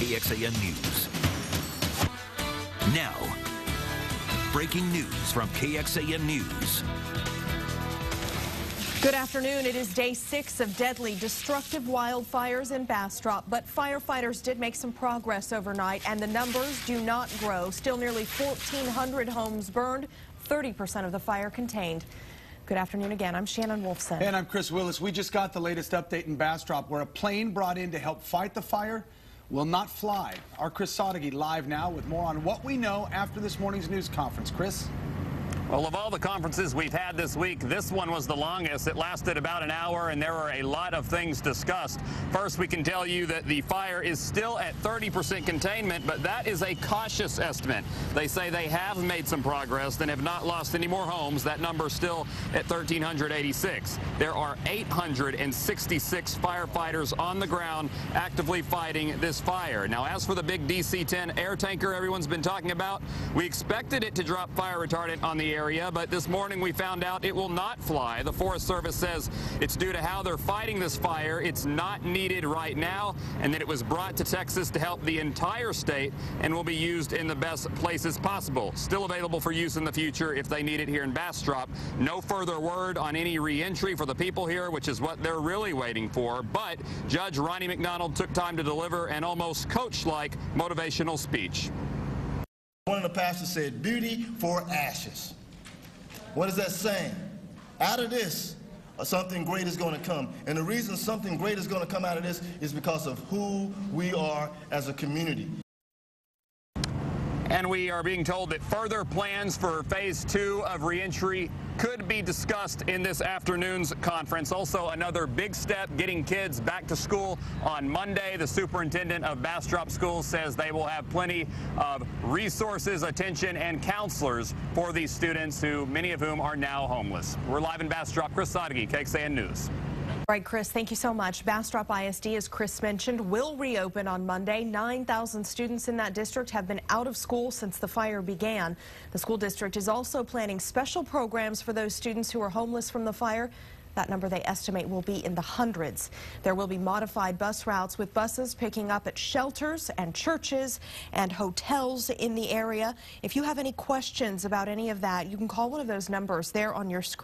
KXAN News. Now, breaking news from KXAN News. Good afternoon. It is day 6 of deadly, destructive wildfires in Bastrop, but firefighters did make some progress overnight, and the numbers do not grow. Still nearly 1,400 homes burned, 30% of the fire contained. Good afternoon again. I'm Shannon Wolfson. And I'm Chris Willis. We just got the latest update in Bastrop, where a plane brought in to help fight the fire will not fly. Our Chris Sadeghi live now with more on what we know after this morning's news conference. Chris? Well, of all the conferences we've had this week, this one was the longest. It lasted about an hour, and there were a lot of things discussed. First, we can tell you that the fire is still at 30% containment, but that is a cautious estimate. They say they have made some progress and have not lost any more homes. That number is still at 1,386. There are 866 firefighters on the ground actively fighting this fire. Now, as for the big DC-10 air tanker everyone's been talking about, we expected it to drop fire retardant on the area, but this morning we found out it will not fly. The Forest Service says it's due to how they're fighting this fire. It's not needed right now, and that it was brought to Texas to help the entire state and will be used in the best places possible. Still available for use in the future if they need it here in Bastrop. No further word on any re-entry for the people here, which is what they're really waiting for. But Judge Ronnie McDonald took time to deliver an almost coach-like motivational speech. One of the pastors said, "Beauty for ashes." What is that saying? Out of this, something great is going to come. And the reason something great is going to come out of this is because of who we are as a community. And we are being told that further plans for phase 2 of reentry could be discussed in this afternoon's conference. Also, another big step, getting kids back to school on Monday. The superintendent of Bastrop Schools says they will have plenty of resources, attention, and counselors for these students, who many of whom are now homeless. We're live in Bastrop. Chris Sadeghi, KXAN News. All right, Chris, thank you so much. Bastrop ISD, as Chris mentioned, will reopen on Monday. 9,000 students in that district have been out of school since the fire began. The school district is also planning special programs for those students who are homeless from the fire. That number, they estimate, will be in the hundreds. There will be modified bus routes with buses picking up at shelters and churches and hotels in the area. If you have any questions about any of that, you can call one of those numbers there on your screen.